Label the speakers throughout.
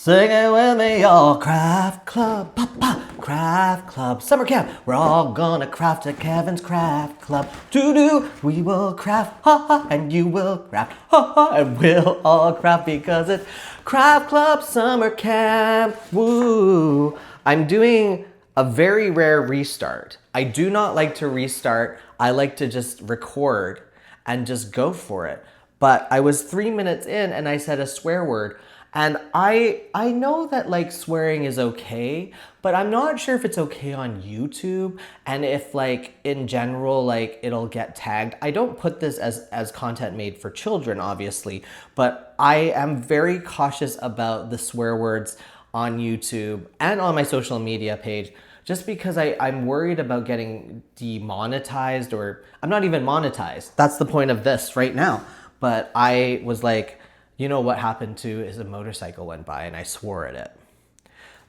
Speaker 1: Sing it with me, y'all. Craft Club, papa, Craft Club, summer camp. We're all gonna craft at Kevin's Craft Club. Do we will craft, ha ha, and you will craft, ha ha, and we'll all craft because it's Craft Club summer camp. Woo! I'm doing a very rare restart. I do not like to restart. I like to just record and just go for it. But I was 3 minutes in and I said a swear word. And I know that like swearing is okay, but I'm not sure if it's okay on YouTube and if like in general like it'll get tagged. I don't put this as content made for children obviously, but I am very cautious about the swear words on YouTube and on my social media page just because I'm worried about getting demonetized, or I'm not even monetized. That's the point of this right now. But I was like, you know what happened to is a motorcycle went by and I swore at it.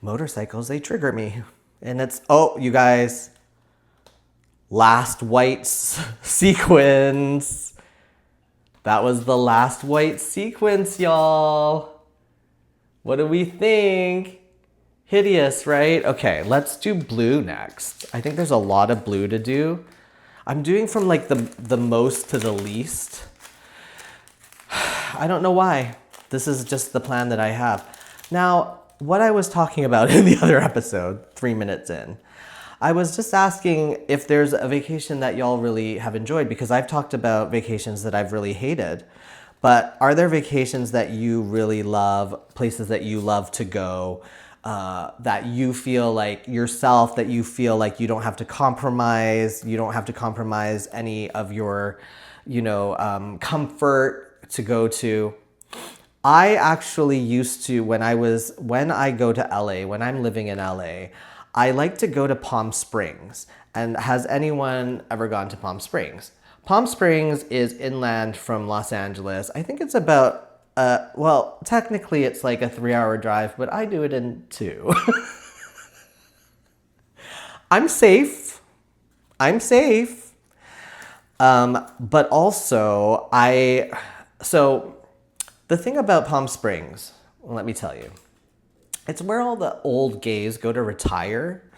Speaker 1: Motorcycles, they trigger me. And it's, oh, you guys, last white sequence. That was the last white sequence, y'all. What do we think? Hideous, right? Okay, let's do blue next. I think there's a lot of blue to do. I'm doing from like the most to the least. I don't know why. This is just the plan that I have. Now, what I was talking about in the other episode, 3 minutes in, I was just asking if there's a vacation that y'all really have enjoyed, because I've talked about vacations that I've really hated. But are there vacations that you really love, places that you love to go, that you feel like yourself, that you feel like you don't have to compromise any of your, comfort to go to? I actually used to, when I go to LA, when I'm living in LA, I like to go to Palm Springs. And has anyone ever gone to Palm Springs? Palm Springs is inland from Los Angeles. I think it's about, well, technically it's like a 3-hour drive, but I do it in 2. I'm safe. But also so the thing about Palm Springs, let me tell you, it's where all the old gays go to retire.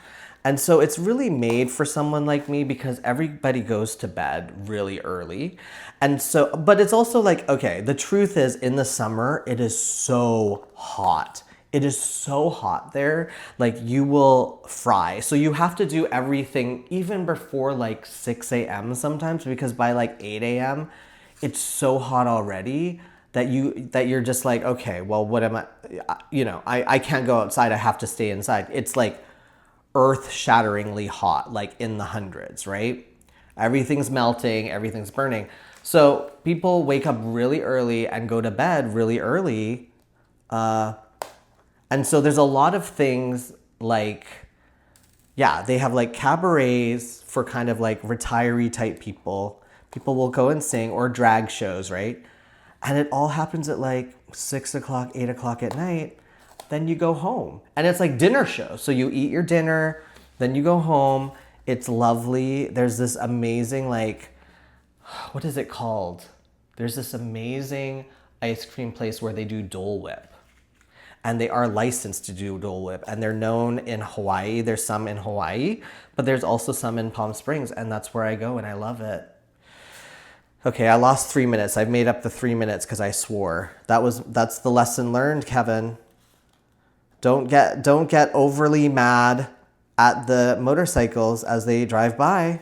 Speaker 1: And so it's really made for someone like me because everybody goes to bed really early. And so, but it's also like, okay, the truth is in the summer, it is so hot. It is so hot there, like you will fry. So you have to do everything even before like 6 a.m. sometimes, because by like 8 a.m., it's so hot already that you're just like, okay, well, what am I, I can't go outside. I have to stay inside. It's like earth-shatteringly hot, like in the hundreds, right? Everything's melting, everything's burning. So people wake up really early and go to bed really early. And so there's a lot of things like, yeah, they have like cabarets for kind of like retiree type people. People will go and sing, or drag shows, right? And it all happens at like 6 o'clock, 8 o'clock at night. Then you go home. And it's like dinner show. So you eat your dinner, then you go home. It's lovely. There's this amazing, like, what is it called? There's this amazing ice cream place where they do Dole Whip. And they are licensed to do Dole Whip. And they're known in Hawaii. There's some in Hawaii, but there's also some in Palm Springs. And that's where I go and I love it. Okay, I lost 3 minutes. I've made up the 3 minutes because I swore. That's the lesson learned, Kevin. Don't get overly mad at the motorcycles as they drive by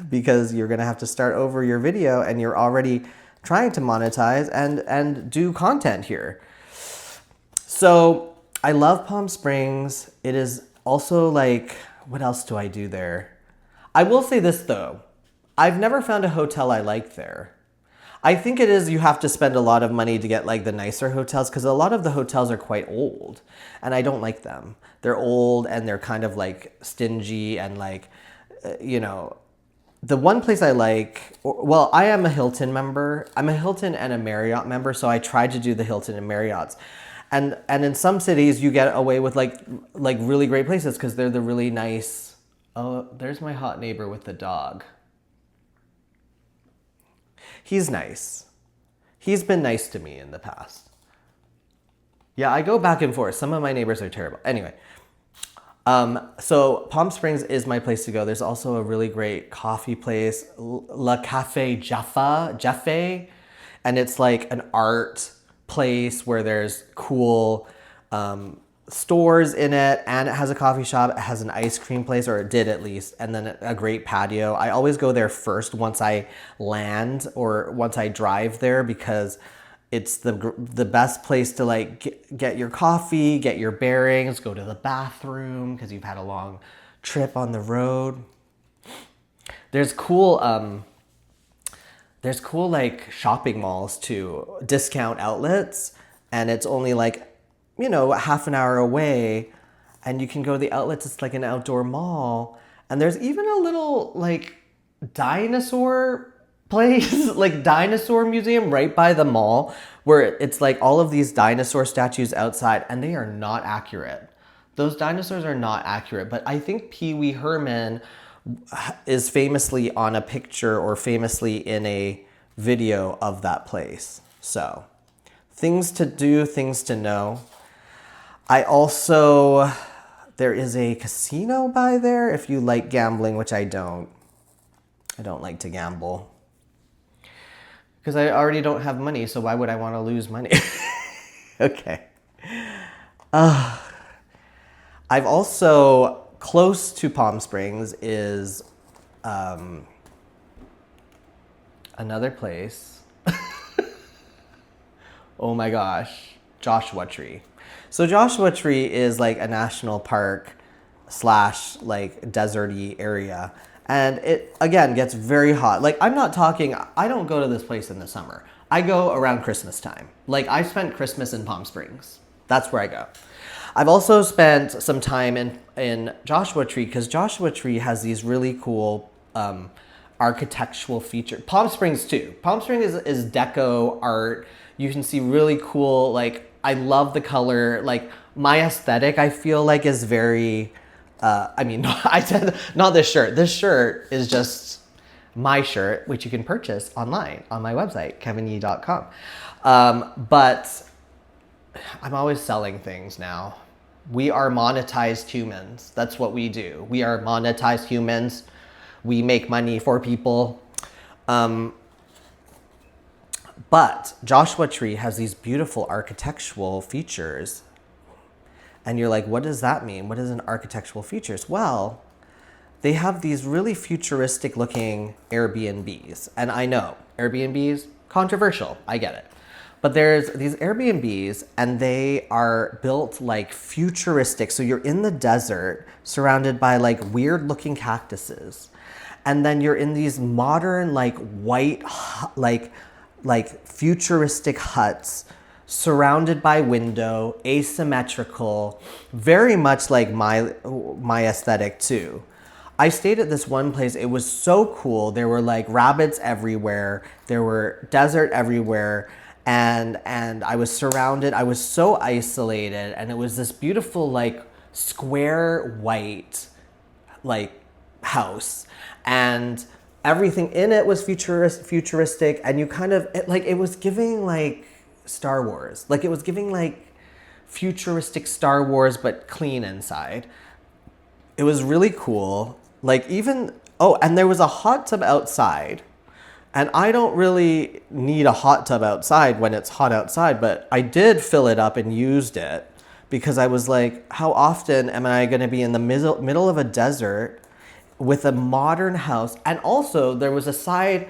Speaker 1: because you're gonna have to start over your video and you're already trying to monetize and do content here. So I love Palm Springs. It is also like, what else do I do there? I will say this though. I've never found a hotel I like there. I think it is you have to spend a lot of money to get like the nicer hotels, because a lot of the hotels are quite old and I don't like them. They're old and they're kind of like stingy and like, the one place I like, well, I am a Hilton member. I'm a Hilton and a Marriott member, so I tried to do the Hilton and Marriotts. And in some cities you get away with like really great places because they're the really nice. Oh, there's my hot neighbor with the dog. He's nice. He's been nice to me in the past. Yeah, I go back and forth. Some of my neighbors are terrible. Anyway, so Palm Springs is my place to go. There's also a really great coffee place, La Cafe Jaffe, and it's like an art place where there's cool stores in it, and it has a coffee shop. It has an ice cream place, or it did at least, and then a great patio. I always go there first once I land or once I drive there, because it's the best place to like get your coffee, get your bearings, go to the bathroom because you've had a long trip on the road. There's cool like shopping malls too, discount outlets, and it's only like, half an hour away, and you can go to the outlets. It's like an outdoor mall, and there's even a little like dinosaur place, like dinosaur museum right by the mall, where it's like all of these dinosaur statues outside, and they are not accurate. Those dinosaurs are not accurate, but I think Pee Wee Herman is famously on a picture or famously in a video of that place. So, things to do, things to know. There is a casino by there if you like gambling, which I don't. I don't like to gamble because I already don't have money, so why would I want to lose money? Okay. I've also, close to Palm Springs is another place. Oh my gosh, Joshua Tree. So Joshua Tree is like a national park / like deserty area. And it, again, gets very hot. Like, I don't go to this place in the summer. I go around Christmas time. Like, I spent Christmas in Palm Springs. That's where I go. I've also spent some time in Joshua Tree, because Joshua Tree has these really cool architectural features. Palm Springs too. Palm Springs is deco art. You can see really cool, like, I love the color. Like, my aesthetic, I feel like, is very, I said, not this shirt. This shirt is just my shirt, which you can purchase online on my website, kevinyee.com. But I'm always selling things now. We are monetized humans. That's what we do. We are monetized humans. We make money for people. But Joshua Tree has these beautiful architectural features. And you're like, what does that mean? What is an architectural features? Well, they have these really futuristic looking Airbnbs. And I know, Airbnbs, controversial, I get it. But there's these Airbnbs, and they are built like futuristic. So you're in the desert surrounded by like weird looking cactuses. And then you're in these modern, like white, like futuristic huts surrounded by window, asymmetrical, very much like my aesthetic too. I stayed at this one place. It was so cool. There were like rabbits everywhere. There were desert everywhere. And I was surrounded. I was so isolated. And it was this beautiful, like, square white, like, house. And everything in it was futuristic. And you kind of, it was giving, like, Star Wars. Like, it was giving, like, futuristic Star Wars, but clean inside. It was really cool. Like, even, and there was a hot tub outside. And I don't really need a hot tub outside when it's hot outside, but I did fill it up and used it because I was like, how often am I going to be in the middle of a desert with a modern house? And also there was a side,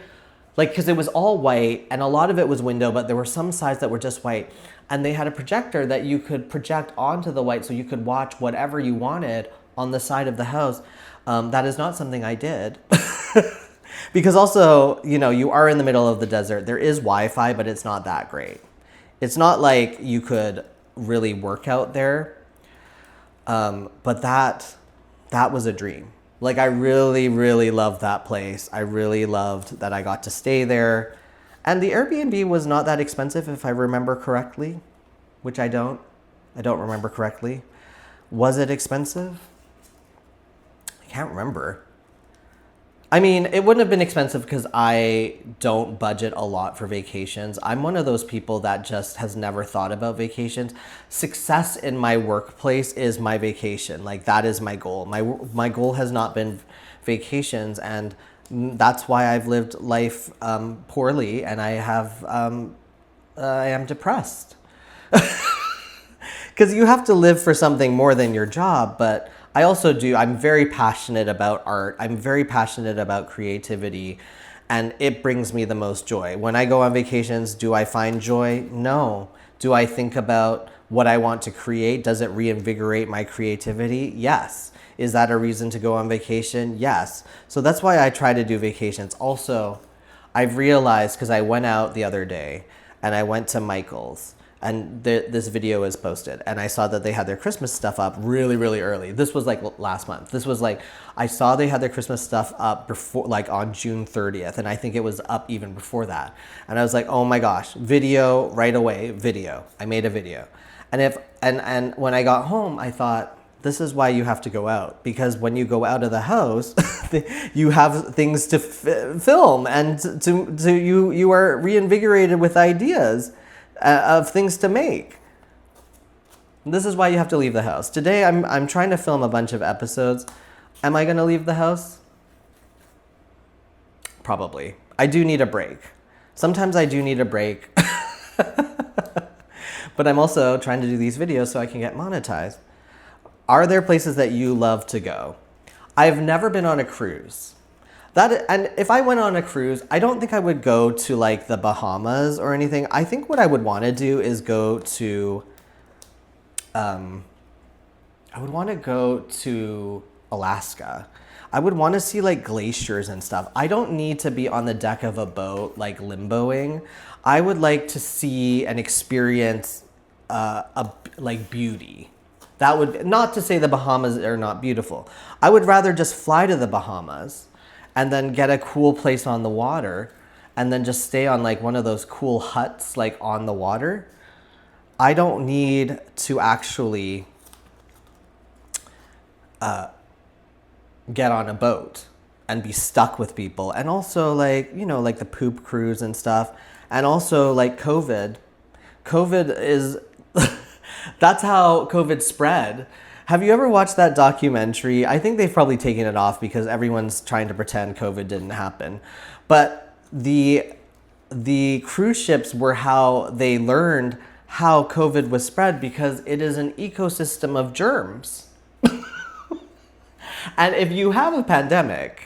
Speaker 1: like, because it was all white and a lot of it was window, but there were some sides that were just white. And they had a projector that you could project onto the white so you could watch whatever you wanted on the side of the house. That is not something I did. Because also, you are in the middle of the desert. There is Wi-Fi, but it's not that great. It's not like you could really work out there. But that was a dream. Like, I really, really loved that place. I really loved that I got to stay there. And the Airbnb was not that expensive, if I remember correctly, which I don't remember correctly. Was it expensive? I can't remember. I mean, it wouldn't have been expensive because I don't budget a lot for vacations. I'm one of those people that just has never thought about vacations. Success in my workplace is my vacation. Like that is my goal. My goal has not been vacations, and that's why I've lived life poorly, and I am depressed. Because you have to live for something more than your job, but I also do. I'm very passionate about art. I'm very passionate about creativity, and it brings me the most joy. When I go on vacations, do I find joy? No. Do I think about what I want to create? Does it reinvigorate my creativity? Yes. Is that a reason to go on vacation? Yes. So that's why I try to do vacations. Also, I've realized, because I went out the other day and I went to Michael's, and this video is posted, and I saw that they had their Christmas stuff up really, really early. This was like last month. This was like, I saw they had their Christmas stuff up before, like on June 30th, and I think it was up even before that. And I was like, oh my gosh, video right away, video. I made a video. And when I got home, I thought, this is why you have to go out, because when you go out of the house, you have things to film, and you are reinvigorated with ideas of things to make. This is why you have to leave the house. Today, I'm trying to film a bunch of episodes. Am I going to leave the house? Probably. I do need a break. Sometimes I do need a break. But I'm also trying to do these videos so I can get monetized. Are there places that you love to go? I've never been on a cruise. And if I went on a cruise, I don't think I would go to like the Bahamas or anything. I think what I would want to do is go to, I would want to go to Alaska. I would want to see like glaciers and stuff. I don't need to be on the deck of a boat like limboing. I would like to see and experience like beauty. That would, not to say the Bahamas are not beautiful. I would rather just fly to the Bahamas and then get a cool place on the water, and then just stay on like one of those cool huts like on the water. I don't need to actually get on a boat and be stuck with people. And also like, you know, like the poop cruise and stuff. And also like COVID is, that's how COVID spread. Have you ever watched that documentary? I think they've probably taken it off because everyone's trying to pretend COVID didn't happen. But the cruise ships were how they learned how COVID was spread, because it is an ecosystem of germs. And if you have a pandemic,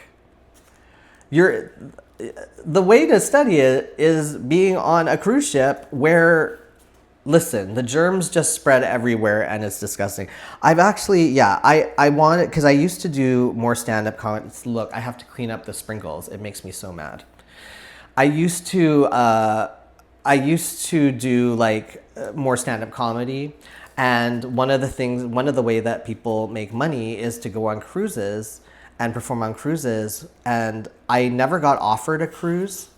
Speaker 1: the way to study it is being on a cruise ship where, listen, the germs just spread everywhere and it's disgusting. I've actually, yeah, I want it because I used to do more stand-up comedy. Look, I have to clean up the sprinkles. It makes me so mad. I used to do like more stand-up comedy. And one of the way that people make money is to go on cruises and perform on cruises. And I never got offered a cruise,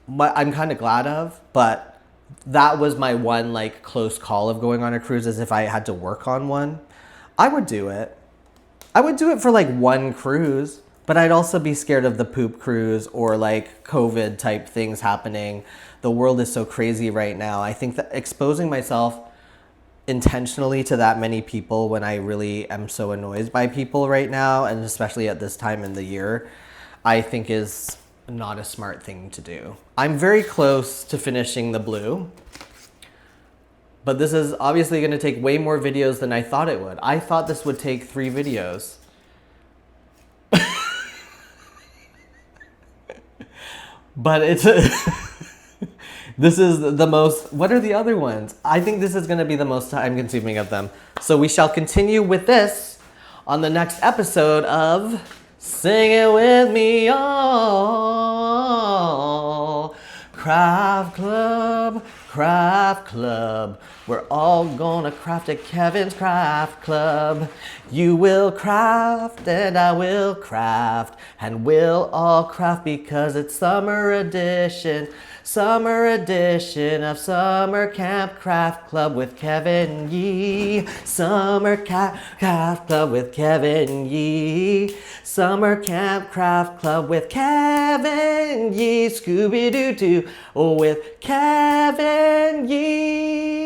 Speaker 1: but I'm kind of glad of, but that was my one like close call of going on a cruise, is if I had to work on one. I would do it. I would do it for like one cruise, but I'd also be scared of the poop cruise or like COVID type things happening. The world is so crazy right now. I think that exposing myself intentionally to that many people when I really am so annoyed by people right now, and especially at this time in the year, I think is not a smart thing to do. I'm very close to finishing the blue, but this is obviously going to take way more videos than I thought it would. I thought this would take 3 videos. But it's this is the most, what are the other ones? I think this is going to be the most time consuming of them. So we shall continue with this on the next episode of Sing It With Me All. Craft Club, Craft Club. We're all gonna craft at Kevin's Craft Club. You will craft and I will craft, and we'll all craft because it's summer edition. Summer edition of Summer Camp Craft Club with Kevin Yee. Summer Craft Club with Kevin Yee. Summer Camp Craft Club with Kevin Yee. Scooby-Doo-Doo with Kevin Yee.